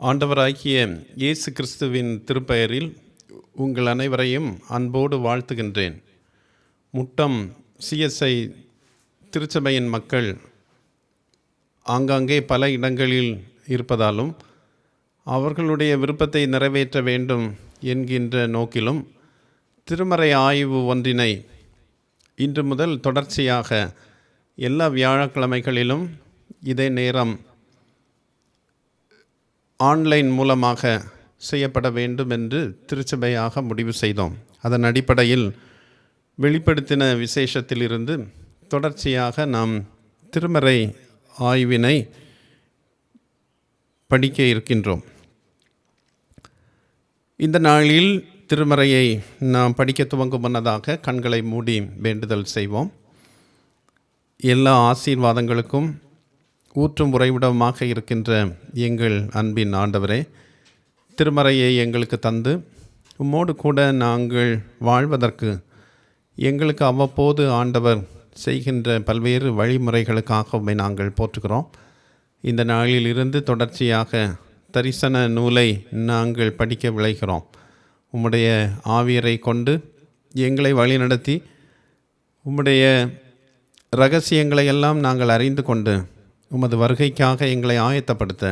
ஆண்டவராகிய இயேசு கிறிஸ்துவின் திருப்பெயரில் உங்கள் அனைவரையும் அன்போடு வாழ்த்துகின்றேன். முட்டம் சிஎஸ்ஐ திருச்சபையின் மக்கள் ஆங்காங்கே பல இடங்களில் இருப்பதாலும் அவர்களுடைய விருப்பத்தை நிறைவேற்ற வேண்டும் என்கின்ற நோக்கிலும் திருமறை ஆய்வு ஒன்றினை இன்று முதல் தொடர்ச்சியாக எல்லா வியாழக்கிழமைகளிலும் இதே நேரம் ஆன்லைன் மூலமாக செய்யப்பட வேண்டும் என்று திருச்சபையாக முடிவு செய்தோம். அதன் அடிப்படையில் வெளிப்படுத்தின விசேஷத்திலிருந்து தொடர்ச்சியாக நாம் திருமறை ஆய்வினை படிக்க இருக்கின்றோம். இந்த நாளில் திருமறையை நாம் படிக்க துவங்கும் முன்னதாக கண்களை மூடி வேண்டுதல் செய்வோம். எல்லா ஆசீர்வாதங்களுக்கும் ஊற்றும் உறைவிடமாக இருக்கின்ற எங்கள் அன்பின் ஆண்டவரே, திருமறையை எங்களுக்கு தந்து உம்மோடு கூட நாங்கள் வாழ்வதற்கு எங்களுக்கு அவ்வப்போது ஆண்டவர் செய்கின்ற பல்வேறு வழிமுறைகளுக்காக உம்மை நாங்கள் போற்றுகிறோம். இந்த நாளில் இருந்து தொடர்ச்சியாக தரிசன நூலை நாங்கள் படிக்க விளைகிறோம். உம்முடைய ஆவியரை கொண்டு எங்களை வழிநடத்தி உம்முடைய இரகசியங்களை எல்லாம் நாங்கள் அறிந்து கொண்டு உமது வருகைக்காக எங்களை ஆயத்தப்படுத்த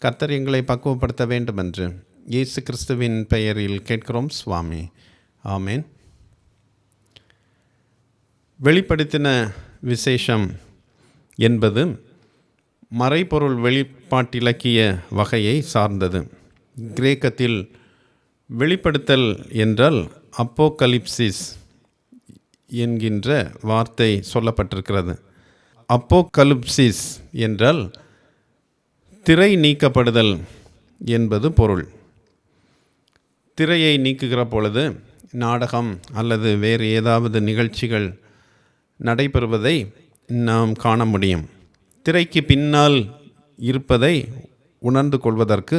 கர்த்தர் எங்களை பக்குவப்படுத்த வேண்டும் என்று இயேசு கிறிஸ்துவின் பெயரில் கேட்கிறோம் சுவாமி, ஆமேன். வெளிப்படுத்தின விசேஷம் என்பது மறைபொருள் வெளிப்பாட்டிலக்கிய வகையை சார்ந்தது. கிரேக்கத்தில் வெளிப்படுத்தல் என்றால் அப்போகலிப்சிஸ் என்கின்ற வார்த்தை சொல்லப்பட்டிருக்கிறது. அப்போகலிப்சிஸ் என்றால் திரை நீக்கப்படுதல் என்பது பொருள். திரையை நீக்குகிற பொழுது நாடகம் அல்லது வேறு ஏதாவது நிகழ்ச்சிகள் நடைபெறுவதை நாம் காண முடியும். திரைக்கு பின்னால் இருப்பதை உணர்ந்து கொள்வதற்கு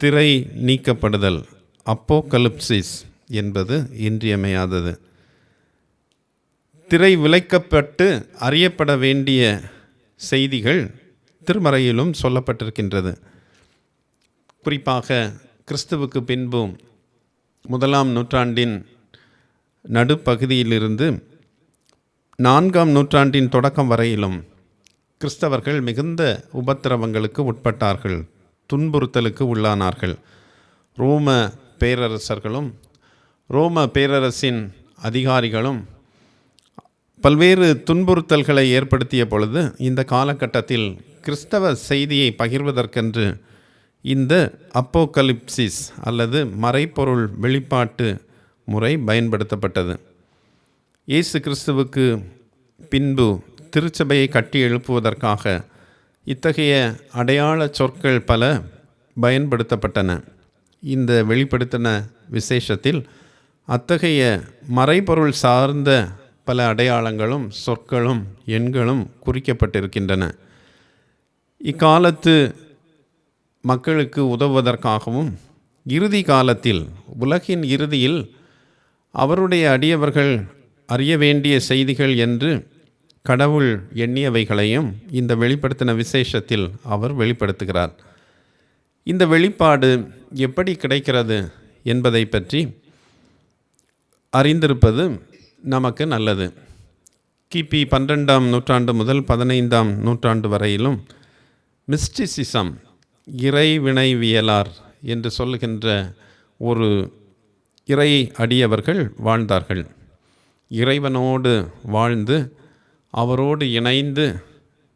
திரை நீக்கப்படுதல் அப்போகலிப்சிஸ் என்பது இன்றியமையாதது. திரை விலக்கப்பட்டு அறியப்பட வேண்டிய செய்திகள் திருமறையிலும் சொல்லப்பட்டிருக்கின்றது. குறிப்பாக கிறிஸ்துவுக்கு பின்பும் 1ஆம் நூற்றாண்டின் நடுப்பகுதியிலிருந்து 4ஆம் நூற்றாண்டின் தொடக்கம் வரையிலும் கிறிஸ்தவர்கள் மிகுந்த உபத்திரவங்களுக்கு உட்பட்டார்கள், துன்புறுத்தலுக்கு உள்ளானார்கள். ரோம பேரரசர்களும் ரோம பேரரசின் அதிகாரிகளும் பல்வேறு துன்புறுத்தல்களை ஏற்படுத்திய பொழுது இந்த காலகட்டத்தில் கிறிஸ்தவ செய்தியை பகிர்வதற்கென்று இந்த அப்போகலிப்சிஸ் அல்லது மறைபொருள் வெளிப்பாட்டு முறை பயன்படுத்தப்பட்டது. இயேசு கிறிஸ்துவுக்கு பின்பு திருச்சபையை கட்டி எழுப்புவதற்காக இத்தகைய அடையாள சொற்கள் பல பயன்படுத்தப்பட்டன. இந்த வெளிப்படுத்தின விசேஷத்தில் அத்தகைய மறைபொருள் சார்ந்த பல அடையாளங்களும் சொற்களும் எண்களும் குறிக்கப்பட்டிருக்கின்றன. இக்காலத்து மக்களுக்கு உதவுவதற்காகவும் இறுதி காலத்தில் உலகின் இறுதியில் அவருடைய அடியவர்கள் அறிய வேண்டிய செய்திகள் என்று கடவுள் எண்ணியவைகளையும் இந்த வெளிப்படுத்தின விசேஷத்தில் அவர் வெளிப்படுத்துகிறார். இந்த வெளிப்பாடு எப்படி கிடைக்கிறது என்பதை பற்றி அறிந்திருப்பது நமக்கு நல்லது. கிபி 12ஆம் நூற்றாண்டு முதல் 15ஆம் நூற்றாண்டு வரையிலும் மிஸ்டிசிசம், இறைவினைவியலார் என்று சொல்லுகின்ற ஒரு இறை அடியவர்கள் வாழ்ந்தார்கள். இறைவனோடு வாழ்ந்து அவரோடு இணைந்து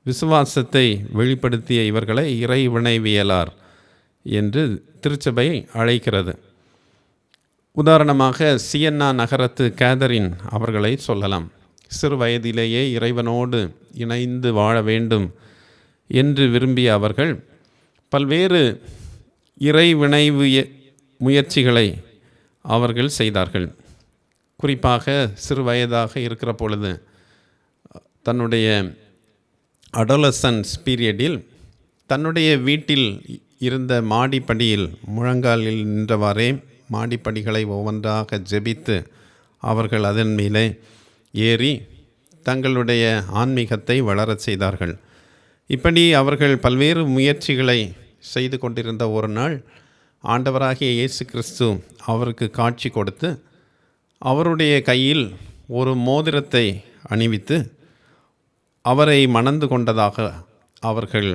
விசுவாசத்தை வெளிப்படுத்திய இவர்களை இறைவினைவியலார் என்று திருச்சபை அழைக்கிறது. உதாரணமாக சியன்னா நகரத்து கேதரின் அவர்களை சொல்லலாம். சிறு வயதிலேயே இறைவனோடு இணைந்து வாழ வேண்டும் என்று விரும்பிய அவர்கள் பல்வேறு இறைவினைவு முயற்சிகளை அவர்கள் செய்தார்கள். குறிப்பாக சிறு வயதாக இருக்கிற பொழுது தன்னுடைய அடோலசன்ஸ் பீரியடில் தன்னுடைய வீட்டில் இருந்த மாடிப்படியில் முழங்காலில் நின்றவாறே மாடிப்படிகளை ஒவ்வொன்றாக ஜெபித்து அவர்கள் அதன் மேலே ஏறி தங்களுடைய ஆன்மீகத்தை வளரச் செய்தார்கள். இப்படி அவர்கள் பல்வேறு முயற்சிகளை செய்து கொண்டிருந்த ஒரு நாள் ஆண்டவராகிய இயேசு கிறிஸ்து அவருக்கு காட்சி கொடுத்து அவருடைய கையில் ஒரு மோதிரத்தை அணிவித்து அவரை மணந்து கொண்டதாக அவர்கள்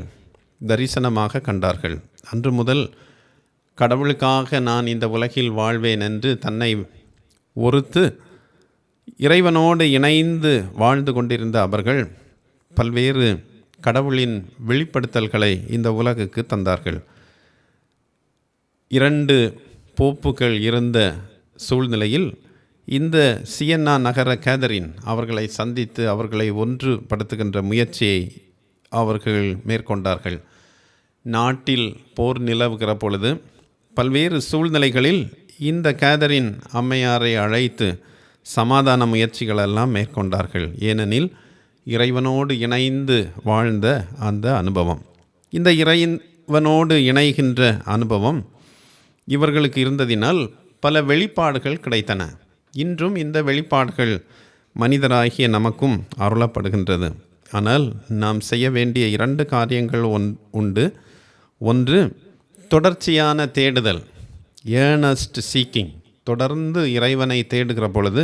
தரிசனமாக கண்டார்கள். அன்று முதல் கடவுளுக்காக நான் இந்த உலகில் வாழ்வேன் என்று தன்னை ஒருத்து இறைவனோடு இணைந்து வாழ்ந்து கொண்டிருந்த அவர்கள் பல்வேறு கடவுளின் வெளிப்படுத்தல்களை இந்த உலகுக்கு தந்தார்கள். 2 போப்புகள் இருந்த சூழ்நிலையில் இந்த சியன்னா நகர கேதரின் அவர்களை சந்தித்து அவர்களை ஒன்றுபடுத்துகின்ற முயற்சியை அவர்கள் மேற்கொண்டார்கள். நாட்டில் போர் நிலவுகிற பொழுது பல்வேறு சூழ்நிலைகளில் இந்த கேதரின் அம்மையாரை அழைத்து சமாதான முயற்சிகளெல்லாம் மேற்கொண்டார்கள். ஏனெனில் இறைவனோடு இணைந்து வாழ்ந்த அந்த அனுபவம், இந்த இறைவனோடு இணைகின்ற அனுபவம் இவர்களுக்கு இருந்ததினால் பல வெளிப்பாடுகள் கிடைத்தன. இன்றும் இந்த வெளிப்பாடுகள் மனிதராகிய நமக்கும் அருளப்படுகின்றது. ஆனால் நாம் செய்ய வேண்டிய 2 காரியங்கள் உண்டு. ஒன்று, தொடர்ச்சியான தேடுதல், ஏர்னஸ்ட் சீக்கிங். தொடர்ந்து இறைவனை தேடுகிற பொழுது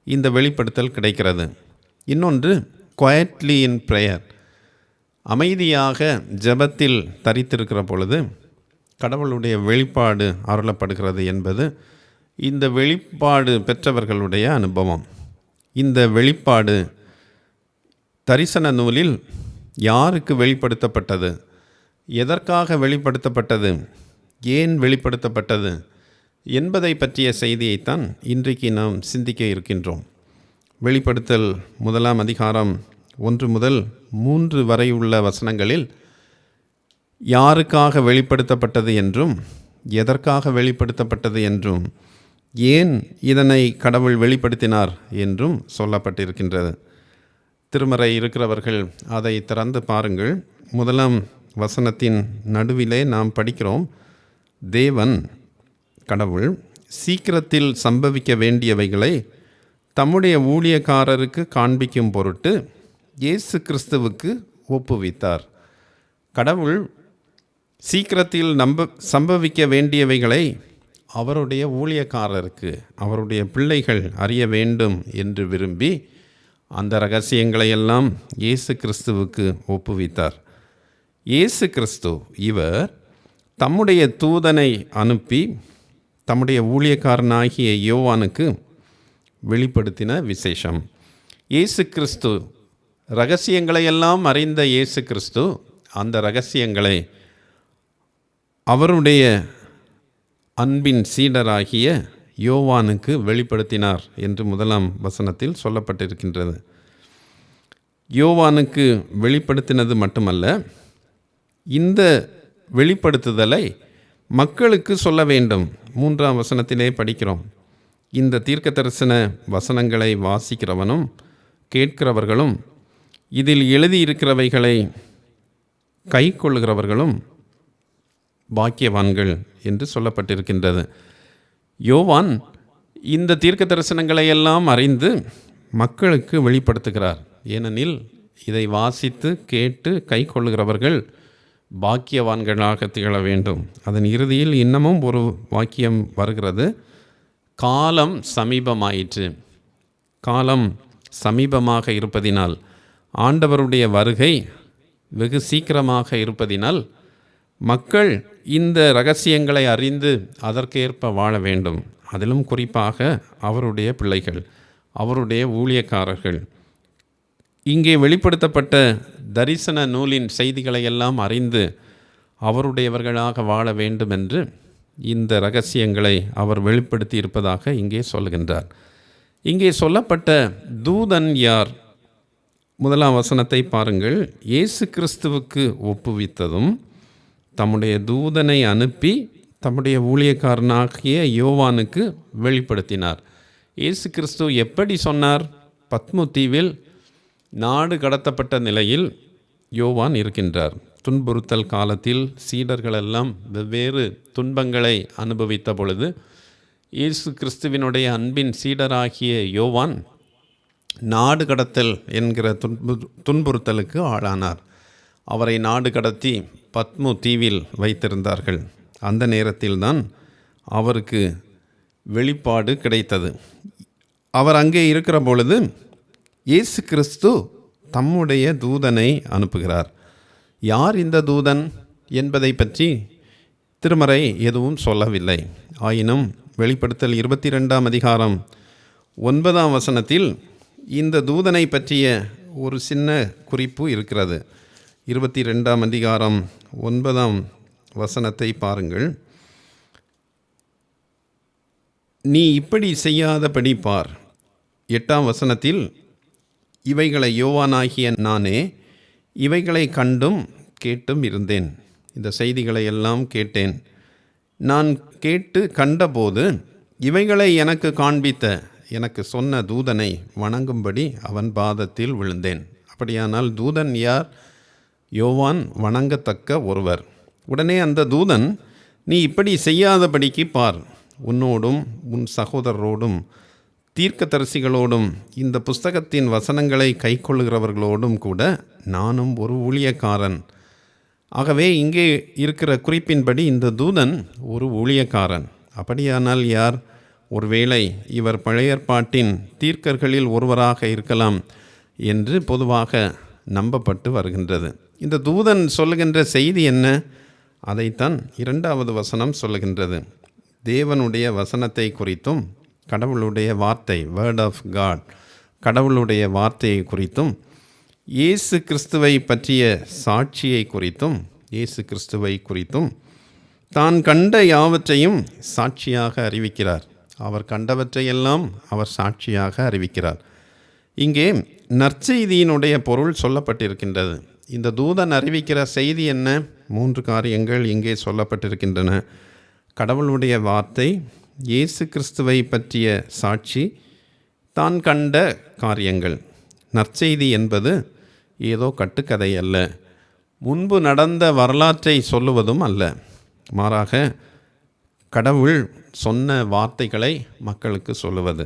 இந்த வெளிப்படுத்தல் கிடைக்கிறது. இன்னொன்று, குவைட்லி இன் ப்ரேயர், அமைதியாக ஜெபத்தில் தரித்திருக்கிற பொழுது கடவுளுடைய வெளிப்பாடு அருளப்படுகிறது என்பது இந்த வெளிப்பாடு பெற்றவர்களுடைய அனுபவம். இந்த வெளிப்பாடு தரிசன நூலில் யாருக்கு வெளிப்படுத்தப்பட்டது, எதற்காக வெளிப்படுத்தப்பட்டது, ஏன் வெளிப்படுத்தப்பட்டது என்பதை பற்றிய செய்தியைத்தான் இன்றைக்கு நாம் சிந்திக்க இருக்கின்றோம். வெளிப்படுத்தல் 1ஆம் அதிகாரம் 1 முதல் 3 வரை உள்ள வசனங்களில் யாருக்காக வெளிப்படுத்தப்பட்டது என்றும் எதற்காக வெளிப்படுத்தப்பட்டது என்றும் ஏன் இதனை கடவுள் வெளிப்படுத்தினார் என்றும் சொல்லப்பட்டிருக்கின்றது. திருமறை இருக்கிறவர்கள் அதை திறந்து பாருங்கள். 1ஆம் வசனத்தின் நடுவிலே நாம் படிக்கிறோம், தேவன் கடவுள் சீக்கிரத்தில் சம்பவிக்க வேண்டியவைகளை தம்முடைய ஊழியக்காரருக்கு காண்பிக்கும் பொருட்டு இயேசு கிறிஸ்துவுக்கு ஒப்புவித்தார். கடவுள் சீக்கிரத்தில் சம்பவிக்க வேண்டியவைகளை அவருடைய ஊழியக்காரருக்கு, அவருடைய பிள்ளைகள் அறிய வேண்டும் என்று விரும்பி அந்த இரகசியங்களையெல்லாம் இயேசு கிறிஸ்துவுக்கு ஒப்புவித்தார். இயேசு கிறிஸ்து இவர் தம்முடைய தூதனை அனுப்பி தம்முடைய ஊழியக்காரனாகிய யோவானுக்கு வெளிப்படுத்தின விசேஷம். இயேசு கிறிஸ்து இரகசியங்களையெல்லாம் அறிந்த இயேசு கிறிஸ்து அந்த இரகசியங்களை அவருடைய அன்பின் சீடராகிய யோவானுக்கு வெளிப்படுத்தினார் என்று 1ஆம் வசனத்தில் சொல்லப்பட்டிருக்கின்றது. யோவானுக்கு வெளிப்படுத்தினது மட்டுமல்ல, இந்த வெளிப்படுத்துதலை மக்களுக்கு சொல்ல வேண்டும். 3ஆம் வசனத்திலே படிக்கிறோம், இந்த தீர்க்க தரிசன வசனங்களை வாசிக்கிறவனும் கேட்கிறவர்களும் இதில் எழுதியிருக்கிறவைகளை கை கொள்ளுகிறவர்களும் பாக்கியவான்கள் என்று சொல்லப்பட்டிருக்கின்றது. யோவான் இந்த தீர்க்க தரிசனங்களை எல்லாம் அறிந்து மக்களுக்கு வெளிப்படுத்துகிறார். ஏனெனில் இதை வாசித்து கேட்டு கை கொள்ளுகிறவர்கள் பாக்கியவான்களாக திகழ வேண்டும். அதன் இறுதியில் இன்னமும் ஒரு வாக்கியம் வருகிறது, காலம் சமீபமாயிற்று. காலம் சமீபமாக இருப்பதினால், ஆண்டவருடைய வருகை வெகு சீக்கிரமாக இருப்பதினால் மக்கள் இந்த இரகசியங்களை அறிந்து அதற்கேற்ப வாழ வேண்டும். அதிலும் குறிப்பாக அவருடைய பிள்ளைகள், அவருடைய ஊழியக்காரர்கள். இங்கே வெளிப்படுத்தப்பட்ட தரிசன நூலின் செய்திகளை எல்லாம் அறிந்து அவருடையவர்களாக வாழ வேண்டும் என்று இந்த இரகசியங்களை அவர் வெளிப்படுத்தி இருப்பதாக இங்கே சொல்கின்றார். இங்கே சொல்லப்பட்ட தூதன் யார்? 1ஆம் வசனத்தை பாருங்கள். இயேசு கிறிஸ்துவுக்கு ஒப்புவித்ததும் தம்முடைய தூதனை அனுப்பி தம்முடைய ஊழியக்காரனாகிய யோவானுக்கு வெளிப்படுத்தினார். இயேசு கிறிஸ்து எப்படி சொன்னார்? பத்மு தீவில் நாடு கடத்தப்பட்ட நிலையில் யோவான் இருக்கின்றார். துன்புறுத்தல் காலத்தில் சீடர்களெல்லாம் வெவ்வேறு துன்பங்களை அனுபவித்த பொழுது இயேசு கிறிஸ்துவினுடைய அன்பின் சீடராகிய யோவான் நாடு கடத்தல் என்கிற துன்புறுத்தலுக்கு ஆளானார். அவரை நாடு கடத்தி பத்மு தீவில் வைத்திருந்தார்கள். அந்த நேரத்தில்தான் அவருக்கு வெளிப்பாடு கிடைத்தது. அவர் அங்கே இருக்கிற பொழுது இயேசு கிறிஸ்து தம்முடைய தூதனை அனுப்புகிறார். யார் இந்த தூதன் என்பதை பற்றி திருமறை எதுவும் சொல்லவில்லை. ஆயினும் வெளிப்படுத்தல் 22ஆம் அதிகாரம் 9ஆம் வசனத்தில் இந்த தூதனை பற்றிய ஒரு சின்ன குறிப்பு இருக்கிறது. 22ஆம் அதிகாரம் 9ஆம் வசனத்தை பாருங்கள். நீ இப்படி செய்யாதபடி பார். 8ஆம் வசனத்தில் இவைகளை யோவானாகிய நானே இவைகளை கண்டும் கேட்டும் இருந்தேன். இந்த செய்திகளை எல்லாம் கேட்டேன். நான் கேட்டு கண்டபோது இவைகளை எனக்கு காண்பித்த எனக்கு சொன்ன தூதனை வணங்கும்படி அவன் பாதத்தில் விழுந்தேன். அப்படியானால் தூதன் யார்? யோவான் வணங்கத்தக்க ஒருவர். உடனே அந்த தூதன், நீ இப்படி செய்யாதபடிக்கு பார், உன்னோடும் உன் சகோதரரோடும் தீர்க்கதரிசிகளோடும் இந்த புஸ்தகத்தின் வசனங்களை கைக்கொள்ளுகிறவர்களோடும் கூட நானும் ஒரு ஊழியக்காரன். ஆகவே இங்கே இருக்கிற குறிப்பின்படி இந்த தூதன் ஒரு ஊழியக்காரன். அப்படியானால் யார்? ஒருவேளை இவர் பழைய ஏற்பாட்டின் தீர்க்கர்களில் ஒருவராக இருக்கலாம் என்று பொதுவாக நம்பப்பட்டு வருகின்றது. இந்த தூதன் சொல்லுகின்ற செய்தி என்ன? அதைத்தான் 2வது வசனம் சொல்லுகின்றது. தேவனுடைய வசனத்தை குறித்தும் கடவுளுடைய வார்த்தை, வேர்ட் ஆஃப் காட், கடவுளுடைய வார்த்தையை குறித்தும் இயேசு கிறிஸ்துவை பற்றிய சாட்சியை குறித்தும் இயேசு கிறிஸ்துவை குறித்தும் தான் கண்ட யாவற்றையும் சாட்சியாக அறிவிக்கிறார். அவர் கண்டவற்றையெல்லாம் அவர் சாட்சியாக அறிவிக்கிறார். இங்கே நற்செய்தியினுடைய பொருள் சொல்லப்பட்டிருக்கின்றது. இந்த தூதன் அறிவிக்கிற செய்தி என்ன? 3 காரியங்கள் இங்கே சொல்லப்பட்டிருக்கின்றன. கடவுளுடைய வார்த்தை, இயேசு கிறிஸ்துவை பற்றிய சாட்சி, தான் கண்ட காரியங்கள். நற்செய்தி என்பது ஏதோ கட்டுக்கதை அல்ல, முன்பு நடந்த வரலாற்றை சொல்லுவதும் அல்ல. மாறாக கடவுள் சொன்ன வார்த்தைகளை மக்களுக்கு சொல்லுவது.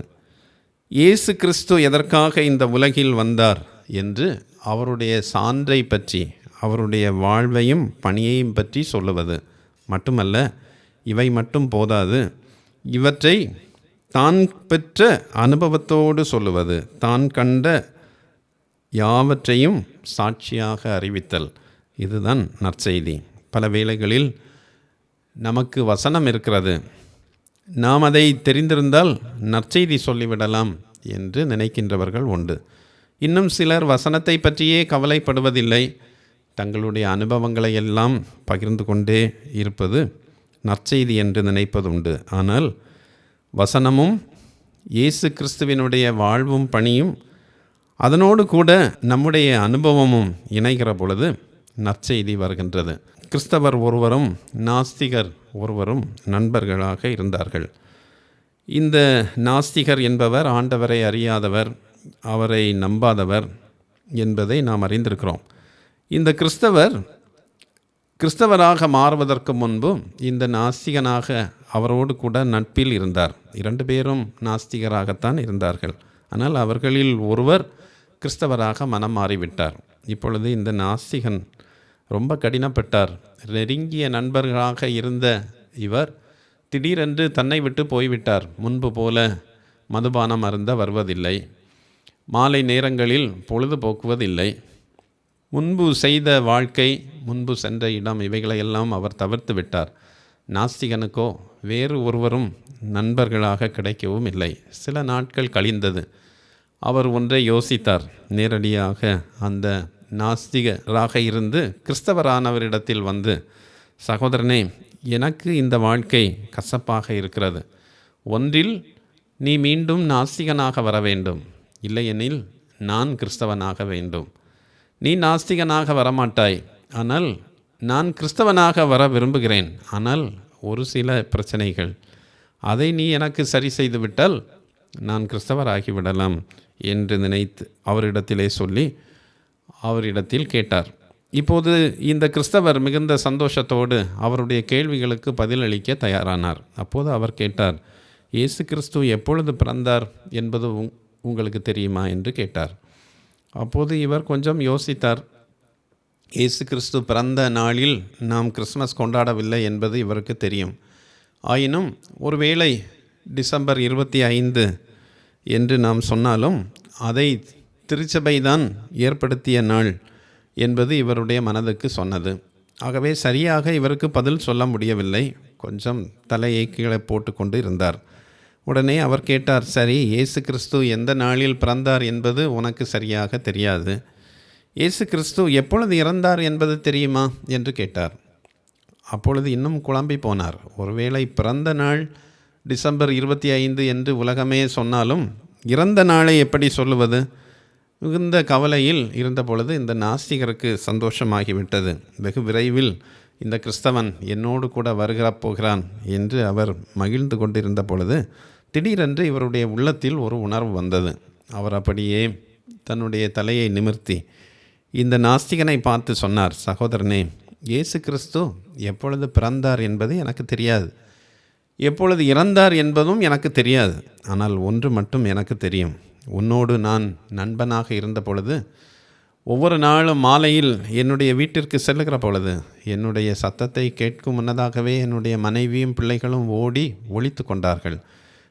இயேசு கிறிஸ்து எதற்காக இந்த உலகில் வந்தார் என்று அவருடைய சான்றை பற்றி, அவருடைய வாழ்வையும் பணியையும் பற்றி சொல்லுவது மட்டுமல்ல, இவை மட்டும் போதாது, இவற்றை தான் பெற்ற அனுபவத்தோடு சொல்லுவது, தான் கண்ட யாவற்றையும் சாட்சியாக அறிவித்தல். இதுதான் நற்செய்தி. பல வேளைகளில் நமக்கு வசனம் இருக்கிறது, நாம் அதை தெரிந்திருந்தால் நற்செய்தி சொல்லிவிடலாம் என்று நினைக்கின்றவர்கள் உண்டு. இன்னும் சிலர் வசனத்தை பற்றியே கவலைப்படுவதில்லை, தங்களுடைய அனுபவங்களை எல்லாம் பகிர்ந்து கொண்டே இருப்பது நற்செய்தி என்று நினைப்பதுண்டு. ஆனால் வசனமும் இயேசு கிறிஸ்துவினுடைய வாழ்வும் பணியும் அதனோடு கூட நம்முடைய அனுபவமும் இணைகிற பொழுது நற்செய்தி வருகின்றது. கிறிஸ்தவர் ஒருவரும் நாஸ்திகர் ஒருவரும் நண்பர்களாக இருந்தார்கள். இந்த நாஸ்திகர் என்பவர் ஆண்டவரை அறியாதவர், அவரை நம்பாதவர் என்பதை நாம் அறிந்திருக்கிறோம். இந்த கிறிஸ்தவராக மாறுவதற்கு முன்பு இந்த நாஸ்திகனாக அவரோடு கூட நட்பில் இருந்தார். 2 பேரும் நாஸ்திகராகத்தான் இருந்தார்கள். ஆனால் அவர்களில் ஒருவர் கிறிஸ்தவராக மனம் மாறிவிட்டார். இப்பொழுது இந்த நாஸ்திகன் ரொம்ப கடினப்பட்டார். நெருங்கிய நண்பர்களாக இருந்த இவர் திடீரென்று தன்னை விட்டு போய்விட்டார். முன்பு போல மதுபானம் அருந்த வருவதில்லை, மாலை நேரங்களில் பொழுதுபோக்குவதில்லை, முன்பு செய்த வாழ்க்கை, முன்பு சென்ற இடம், இவைகளையெல்லாம் அவர் தவிர்த்து விட்டார். நாஸ்திகனுக்கோ வேறு ஒருவரும் நண்பர்களாக கிடைக்கவும் இல்லை. சில நாட்கள் கழிந்தது. அவர் ஒன்றை யோசித்தார். நேரடியாக அந்த நாஸ்திகராக இருந்து கிறிஸ்தவரானவரிடத்தில் வந்து, சகோதரனே, எனக்கு இந்த வாழ்க்கை கசப்பாக இருக்கிறது. ஒன்றில் நீ மீண்டும் நாஸ்திகனாக வர வேண்டும், இல்லையெனில் நான் கிறிஸ்தவனாக வேண்டும். நீ நாஸ்திகனாக வரமாட்டாய், ஆனால் நான் கிறிஸ்தவனாக வர விரும்புகிறேன். ஆனால் ஒரு சில பிரச்சனைகள், அதை நீ எனக்கு சரி செய்து விட்டால் நான் கிறிஸ்தவராகிவிடலாம் என்று நினைத்து அவரிடத்திலே சொல்லி அவரிடத்தில் கேட்டார். இப்போது இந்த கிறிஸ்தவர் மிகுந்த சந்தோஷத்தோடு அவருடைய கேள்விகளுக்கு பதிலளிக்க தயாரானார். அப்போது அவர் கேட்டார், இயேசு கிறிஸ்து எப்பொழுது பிறந்தார் என்பது உங்களுக்கு தெரியுமா என்று கேட்டார். அப்போது இவர் கொஞ்சம் யோசித்தார். இயேசு கிறிஸ்து பிறந்த நாளில் நாம் கிறிஸ்மஸ் கொண்டாடவில்லை என்பது இவருக்கு தெரியும். ஆயினும் ஒருவேளை டிசம்பர் 25 என்று நாம் சொன்னாலும் அதை திருச்சபை தான் ஏற்படுத்திய நாள் என்பது இவருடைய மனதுக்கு சொன்னது. ஆகவே சரியாக இவருக்கு பதில் சொல்ல முடியவில்லை. கொஞ்சம் தலையை கீழே போட்டுக்கொண்டு இருந்தார். உடனே அவர் கேட்டார், சரி, இயேசு கிறிஸ்து எந்த நாளில் பிறந்தார் என்பது உனக்கு சரியாக தெரியாது. இயேசு கிறிஸ்து எப்பொழுது இறந்தார் என்பது தெரியுமா என்று கேட்டார். அப்பொழுது இன்னும் குழம்பி போனார். ஒருவேளை பிறந்த நாள் டிசம்பர் 25 என்று உலகமே சொன்னாலும் இறந்த நாளை எப்படி சொல்லுவது? மிகுந்த கவலையில் இருந்த பொழுது இந்த நாஸ்திகருக்கு சந்தோஷமாகிவிட்டது. வெகு விரைவில் இந்த கிறிஸ்தவன் என்னோடு கூட வருகிறப் போகிறான் என்று அவர் மகிழ்ந்து கொண்டிருந்த பொழுது திடீரென்று இவருடைய உள்ளத்தில் ஒரு உணர்வு வந்தது. அவர் அப்படியே தன்னுடைய தலையை நிமிர்த்தி இந்த நாஸ்திகனை பார்த்து சொன்னார், சகோதரனே, இயேசு கிறிஸ்து எப்பொழுது பிறந்தார் என்பது எனக்கு தெரியாது, எப்பொழுது இறந்தார் என்பதும் எனக்கு தெரியாது. ஆனால் ஒன்று மட்டும் எனக்கு தெரியும். உன்னோடு நான் நண்பனாக இருந்த பொழுது ஒவ்வொரு நாளும் மாலையில் என்னுடைய வீட்டிற்கு செல்லுகிற பொழுது என்னுடைய சத்தத்தை கேட்கும் முன்னதாகவே என்னுடைய மனைவியும் பிள்ளைகளும் ஓடி ஒளித்து கொண்டார்கள்.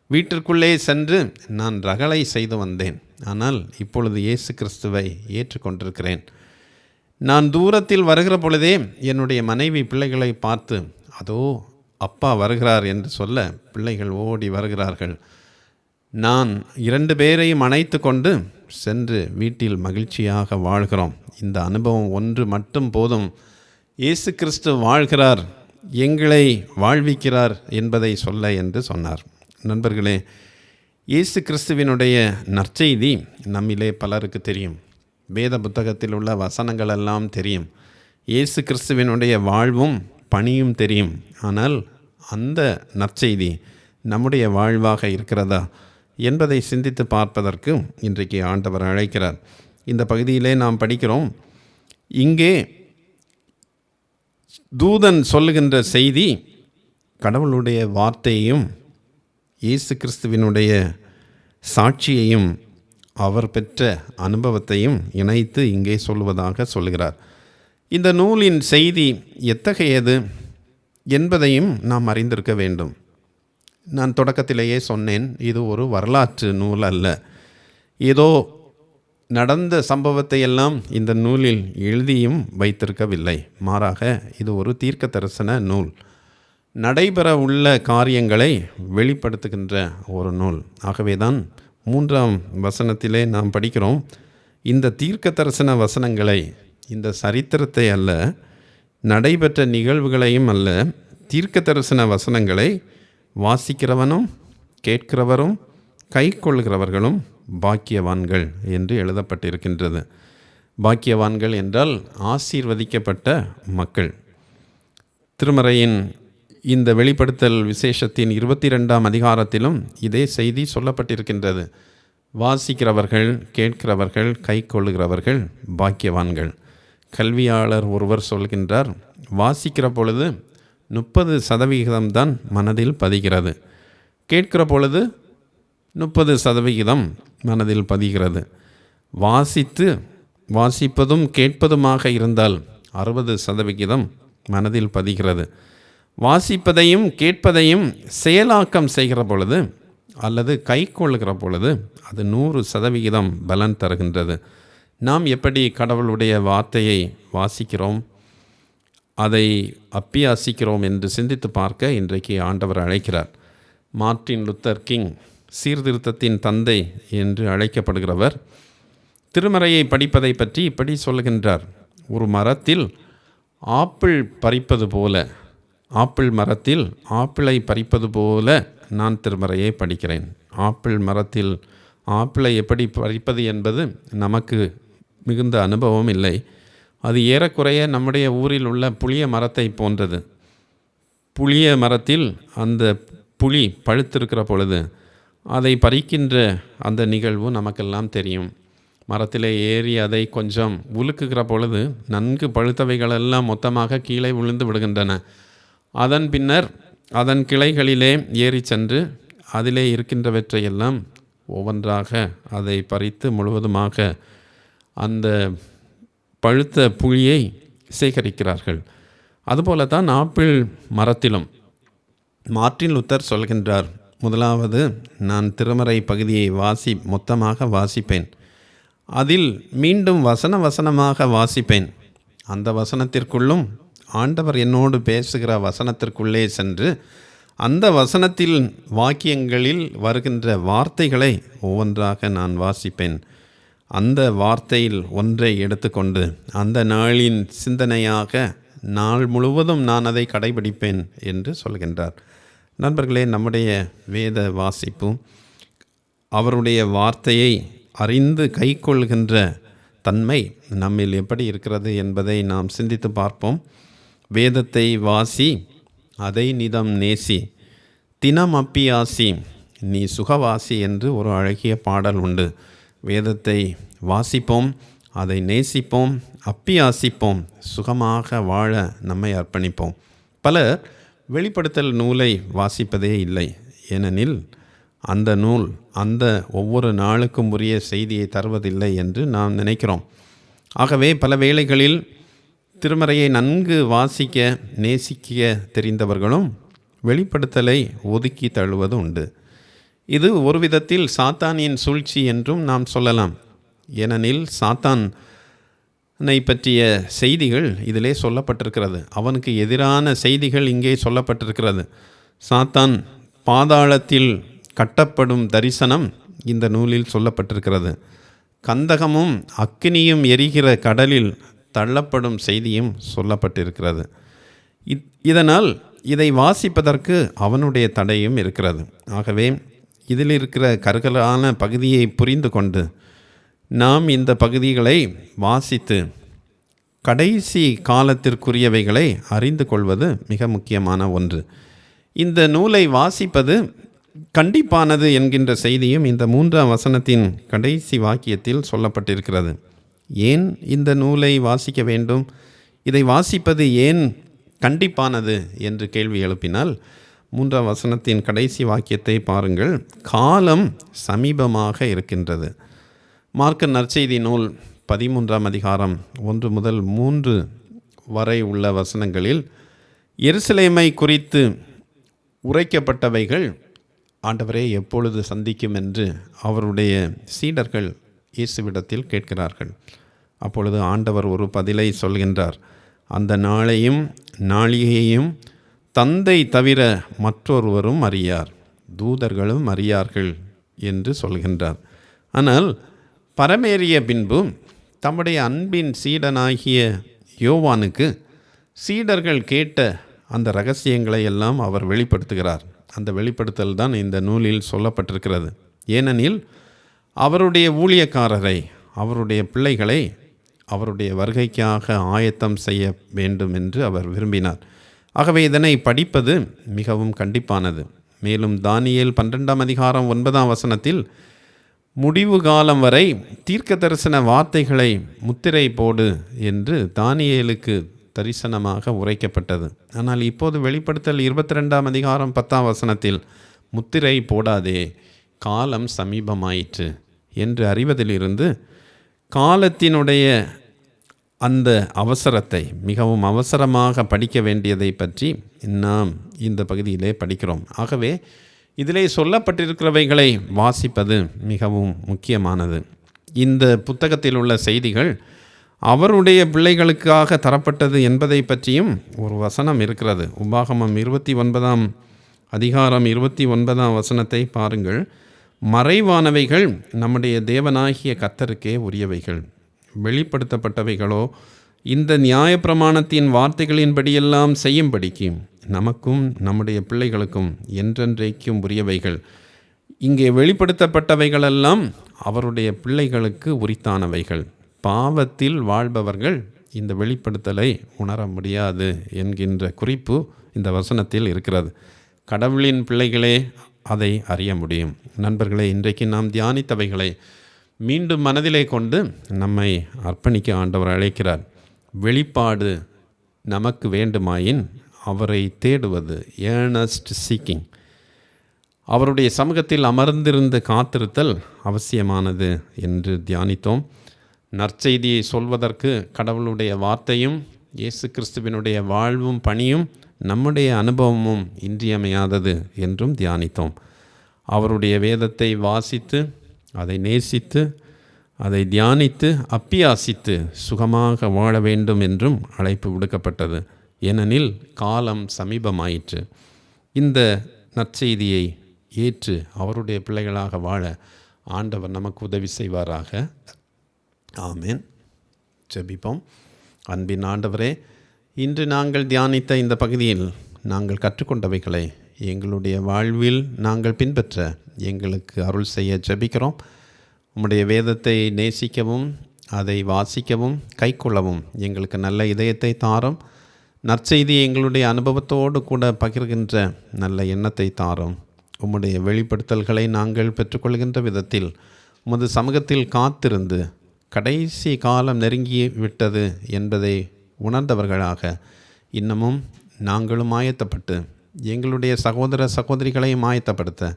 வீட்டிற்குள்ளே சென்று நான் ரகளை செய்து வந்தேன். ஆனால் இப்பொழுது இயேசு கிறிஸ்துவை ஏற்றுக்கொண்டிருக்கிறேன். நான் தூரத்தில் வருகிற பொழுதே என்னுடைய மனைவி பிள்ளைகளை பார்த்து, அதோ அப்பா வருகிறார் என்று சொல்ல பிள்ளைகள் ஓடி வருகிறார்கள். நான் 2 பேரையும் அணைத்து கொண்டு சென்று வீட்டில் மகிழ்ச்சியாக வாழ்கிறோம். இந்த அனுபவம் ஒன்று மட்டும் போதும். இயேசு கிறிஸ்து வாழ்கிறார், எங்களை வாழ்விக்கிறார் என்பதை சொல்ல என்று சொன்னார். நண்பர்களே, இயேசு கிறிஸ்துவினுடைய நற்செய்தி நம்மிலே பலருக்கு தெரியும். வேத புத்தகத்தில் உள்ள வசனங்களெல்லாம் தெரியும். இயேசு கிறிஸ்துவினுடைய வாழ்வும் பணியும் தெரியும். ஆனால் அந்த நற்செய்தி நம்முடைய வாழ்வாக இருக்கிறதா என்பதை சிந்தித்து பார்ப்பதற்கு இன்றைக்கு ஆண்டவர் அழைக்கிறார். இந்த பகுதியிலே நாம் படிக்கிறோம், இங்கே தூதன் சொல்லுகின்ற செய்தி கடவுளுடைய வார்த்தையையும் இயேசு கிறிஸ்துவினுடைய சாட்சியையும் அவர் பெற்ற அனுபவத்தையும் இணைத்து இங்கே சொல்வதாக சொல்லுகிறார். இந்த நூலின் செய்தி எத்தகையது என்பதையும் நாம் அறிந்திருக்க வேண்டும். நான் தொடக்கத்திலேயே சொன்னேன், இது ஒரு வரலாற்று நூல் அல்ல. ஏதோ நடந்த சம்பவத்தை எல்லாம் இந்த நூலில் எழுதியும் வைத்திருக்கவில்லை. மாறாக இது ஒரு தீர்க்க தரிசன நூல். நடைபெற உள்ள காரியங்களை வெளிப்படுத்துகின்ற ஒரு நூல். ஆகவேதான் 3ஆம் வசனத்திலே நாம் படிக்கிறோம், இந்த தீர்க்க தரிசன வசனங்களை, இந்த சரித்திரத்தை அல்ல, நடைபெற்ற நிகழ்வுகளையும் அல்ல, தீர்க்க தரிசன வசனங்களை வாசிக்கிறவனும் கேட்கிறவரும் கை கொள்கிறவர்களும் பாக்கியவான்கள் என்று எழுதப்பட்டிருக்கின்றது. பாக்கியவான்கள் என்றால் ஆசீர்வதிக்கப்பட்ட மக்கள். திருமறையின் இந்த வெளிப்படுத்தல் விசேஷத்தின் 22ஆம் அதிகாரத்திலும் இதே செய்தி சொல்லப்பட்டிருக்கின்றது. வாசிக்கிறவர்கள், கேட்கிறவர்கள், கை கொள்ளுகிறவர்கள் பாக்கியவான்கள். கல்வியாளர் ஒருவர் சொல்கின்றார், வாசிக்கிற பொழுது 30% தான் மனதில் பதிகிறது, கேட்கிற பொழுது 30% மனதில் பதிகிறது. வாசிப்பதும் கேட்பதுமாக இருந்தால் 60% மனதில் பதிகிறது. வாசிப்பதையும் கேட்பதையும் செயலாக்கம் செய்கிற பொழுது அல்லது கை கொள்ளுகிற பொழுது அது 100% பலன் தருகின்றது. நாம் எப்படி கடவுளுடைய வார்த்தையை வாசிக்கிறோம், அதை அப்பியாசிக்கிறோம் என்று சிந்தித்து பார்க்க இன்றைக்கு ஆண்டவர் அழைக்கிறார். மார்ட்டின் லூத்தர் கிங், சீர்திருத்தத்தின் தந்தை என்று அழைக்கப்படுகிறவர், திருமறையை படிப்பதை பற்றி இப்படி சொல்கின்றார். ஒரு மரத்தில் ஆப்பிள் பறிப்பது போல, ஆப்பிள் மரத்தில் ஆப்பிளை பறிப்பது போல நான் திருமறையை படிக்கிறேன். ஆப்பிள் மரத்தில் ஆப்பிளை எப்படி பறிப்பது என்பது நமக்கு மிகுந்த அனுபவம் இல்லை. அது ஏறக்குறைய நம்முடைய ஊரில் உள்ள புளிய மரத்தை போன்றது. புளிய மரத்தில் அந்த புளி பழுத்திருக்கிற பொழுது அதை பறிக்கின்ற அந்த நிகழ்வு நமக்கெல்லாம் தெரியும். மரத்திலே ஏறி அதை கொஞ்சம் உலுக்குகிற பொழுது நன்கு பழுத்தவைகளெல்லாம் மொத்தமாக கீழே விழுந்து விடுகின்றன. அதன் பின்னர் அதன் கிளைகளிலே ஏறி சென்று அதிலே இருக்கின்றவற்றையெல்லாம் ஒவ்வொன்றாக அதை பறித்து முழுவதுமாக அந்த பழுத்த புளியை சேகரிக்கிறார்கள். அதுபோல தான் ஆப்பிள் மரத்திலும் மார்ட்டின் லூத்தர் சொல்கின்றார், முதலாவது நான் திருமறை பகுதியை மொத்தமாக வாசிப்பேன், அதில் மீண்டும் வசனமாக வாசிப்பேன், அந்த வசனத்திற்குள்ளும் ஆண்டவர் என்னோடு பேசுகிற வசனத்திற்குள்ளே சென்று அந்த வசனத்தில் வாக்கியங்களில் வருகின்ற வார்த்தைகளை ஒவ்வொன்றாக நான் வாசிப்பேன், அந்த வார்த்தையில் ஒன்றை எடுத்துக்கொண்டு அந்த நாளின் சிந்தனையாக நாள் முழுவதும் நான் அதை கடைபிடிப்பேன் என்று சொல்கின்றார். நண்பர்களே, நம்முடைய வேத வாசிப்பும் அவருடைய வார்த்தையை அறிந்து கைக்கொள்கின்ற தன்மை நம்மில் எப்படி இருக்கிறது என்பதை நாம் சிந்தித்து பார்ப்போம். வேதத்தை வாசி, அதை நிதம் நேசி, தினம் அப்பியாசி, நீ சுகவாசி என்று ஒரு அழகிய பாடல் உண்டு. வேதத்தை வாசிப்போம், அதை நேசிப்போம், அப்பியாசிப்போம், சுகமாக வாழ நம்மை அர்ப்பணிப்போம். பலர் வெளிப்படுத்தல் நூலை வாசிப்பதே இல்லை. ஏனெனில் அந்த நூல் அந்த ஒவ்வொரு நாளுக்கும் உரிய செய்தியை தருவதில்லை என்று நாம் நினைக்கிறோம். ஆகவே பல வேளைகளில் திருமறையை நன்கு வாசிக்க நேசிக்க தெரிந்தவர்களும் வெளிப்படுத்தலை ஒதுக்கி தள்ளுவது உண்டு. இது ஒரு விதத்தில் சாத்தானின் சூழ்ச்சி என்றும் நாம் சொல்லலாம். ஏனெனில் சாத்தானை பற்றிய செய்திகள் இதிலே சொல்லப்பட்டிருக்கிறது. அவனுக்கு எதிரான செய்திகள் இங்கே சொல்லப்பட்டிருக்கிறது. சாத்தான் பாதாளத்தில் கட்டப்படும் தரிசனம் இந்த நூலில் சொல்லப்பட்டிருக்கிறது. கந்தகமும் அக்கினியும் எரிகிற கடலில் தள்ளப்படும் செய்தியும் சொல்லப்பட்டிருக்கிறது. இதனால் இதை வாசிப்பதற்கு அவனுடைய தடையும் இருக்கிறது. ஆகவே இதில் இருக்கிற கருகலான பகுதியை புரிந்து கொண்டு நாம் இந்த பகுதிகளை வாசித்து கடைசி காலத்திற்குரியவைகளை அறிந்து கொள்வது மிக முக்கியமான ஒன்று. இந்த நூலை வாசிப்பது கண்டிப்பானது என்கின்ற செய்தியும் இந்த 3ஆம் வசனத்தின் கடைசி வாக்கியத்தில் சொல்லப்பட்டிருக்கிறது. ஏன் இந்த நூலை வாசிக்க வேண்டும், இதை வாசிப்பது ஏன் கண்டிப்பானது என்று கேள்வி எழுப்பினால் 3ஆம் வசனத்தின் கடைசி வாக்கியத்தை பாருங்கள். காலம் சமீபமாக இருக்கின்றது. மார்க்கு நற்செய்தி நூல் 13ஆம் அதிகாரம் 1 முதல் 3 வரை உள்ள வசனங்களில் எருசலேமை குறித்து உரைக்கப்பட்டவைகள் ஆண்டவரே எப்பொழுது சந்திக்கும் என்று அவருடைய சீடர்கள் இயேசுவிடத்தில் கேட்கிறார்கள். அப்பொழுது ஆண்டவர் ஒரு பதிலை சொல்கின்றார். அந்த நாளையும் நாளிகையையும் தந்தை தவிர மற்றொருவரும் அறியார், தூதர்களும் அறியார்கள் என்று சொல்கின்றார். ஆனால் பரமேறிய பின்பு தம்முடைய அன்பின் சீடனாகிய யோவானுக்கு சீடர்கள் கேட்ட அந்த இரகசியங்களை எல்லாம் அவர் வெளிப்படுத்துகிறார். அந்த வெளிப்படுத்தல் தான் இந்த நூலில் சொல்லப்பட்டிருக்கிறது. ஏனெனில் அவருடைய ஊழியக்காரரை, அவருடைய பிள்ளைகளை அவருடைய வருகைக்காக ஆயத்தம் செய்ய வேண்டும் என்று அவர் விரும்பினார். ஆகவே இதனை படிப்பது மிகவும் கண்டிப்பானது. மேலும் தானியேல் 12ஆம் அதிகாரம் 9ஆம் வசனத்தில் முடிவு காலம் வரை தீர்க்க தரிசன வார்த்தைகளை முத்திரை போடு என்று தானியேலுக்கு தரிசனமாக உரைக்கப்பட்டது. ஆனால் இப்போது வெளிப்படுத்தல் 22ஆம் அதிகாரம் 10ஆம் வசனத்தில் முத்திரை போடாதே, காலம் சமீபமாயிற்று என்று அறிவதிலிருந்து காலத்தினுடைய அந்த அவசரத்தை, மிகவும் அவசரமாக படிக்க வேண்டியதை பற்றி நாம் இந்த பகுதியிலே படிக்கிறோம். ஆகவே இதிலே சொல்லப்பட்டிருக்கிறவைகளை வாசிப்பது மிகவும் முக்கியமானது. இந்த புத்தகத்தில் உள்ள செய்திகள் அவருடைய பிள்ளைகளுக்காக தரப்பட்டது என்பதை பற்றியும் ஒரு வசனம் இருக்கிறது. உபாகமம் 29ஆம் அதிகாரம் 29ஆம் வசனத்தை பாருங்கள். மறைவானவைகள் நம்முடைய தேவனாகிய கர்த்தருக்கே உரியவைகள், வெளிப்படுத்தப்பட்டவைகளோ இந்த நியாயப்பிரமாணத்தின் வார்த்தைகளின்படியெல்லாம் செய்யும்படிக்கு நமக்கும் நம்முடைய பிள்ளைகளுக்கும் என்றென்றைக்கும் உரியவைகள். இங்கே வெளிப்படுத்தப்பட்டவைகளெல்லாம் அவருடைய பிள்ளைகளுக்கு உரித்தானவைகள். பாவத்தில் வாழ்பவர்கள் இந்த வெளிப்படுத்தலை உணர முடியாது என்கின்ற குறிப்பு இந்த வசனத்தில் இருக்கிறது. கடவுளின் பிள்ளைகளே அதை அறிய முடியும். நண்பர்களே, இன்றைக்கு நாம் தியானித்தவைகளை மீண்டும் மனதிலே கொண்டு நம்மை அர்ப்பணிக்க ஆண்டவர் அழைக்கிறார். வெளிப்பாடு நமக்கு வேண்டுமாயின் அவரை தேடுவது, ஏர்னஸ்ட் சீக்கிங், அவருடைய சமூகத்தில் அமர்ந்திருந்து காத்திருத்தல் அவசியமானது என்று தியானித்தோம். நற்செய்தியை சொல்வதற்கு கடவுளுடைய வார்த்தையும் இயேசு கிறிஸ்துவினுடைய வாழ்வும் பணியும் நம்முடைய அனுபவமும் இன்றியமையாதது என்றும் தியானித்தோம். அவருடைய வேதத்தை வாசித்து அதை நேசித்து அதை தியானித்து அப்பியாசித்து சுகமாக வாழ வேண்டும் என்றும் அழைப்பு விடுக்கப்பட்டது. ஏனெனில் காலம் சமீபமாயிற்று. இந்த நற்செய்தியை ஏற்று அவருடைய பிள்ளைகளாக வாழ ஆண்டவர் நமக்கு உதவி செய்வாராக. ஆமேன். ஜெபிப்போம். அன்பின் ஆண்டவரே, இன்று நாங்கள் தியானித்த இந்த பகுதியில் நாங்கள் கற்றுக்கொண்டவைகளை எங்களுடைய வாழ்வில் நாங்கள் பின்பற்ற எங்களுக்கு அருள் செய்ய ஜெபிக்கிறோம். உம்முடைய வேதத்தை நேசிக்கவும் அதை வாசிக்கவும் கைக்கொள்ளவும் எங்களுக்கு நல்ல இதயத்தை தாரும். நற்செய்தி எங்களுடைய அனுபவத்தோடு கூட பகிர்கின்ற நல்ல எண்ணத்தை தாரும். உம்முடைய வெளிப்படுத்தல்களை நாங்கள் பெற்றுக்கொள்கின்ற விதத்தில் உமது சமூகத்தில் காத்திருந்து கடைசி காலம் நெருங்கி விட்டது என்பதை உணர்ந்தவர்களாக இன்னமும் நாங்களும் ஆயத்தப்பட்டு எங்களுடைய சகோதர சகோதரிகளையும் ஆயத்தப்படுத்த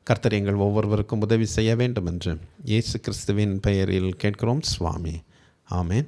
கர்த்தர் எங்கள் ஒவ்வொருவருக்கும் உதவி செய்ய வேண்டும் என்று இயேசு கிறிஸ்துவின் பெயரில் கேட்கிறோம் சுவாமி. ஆமேன்.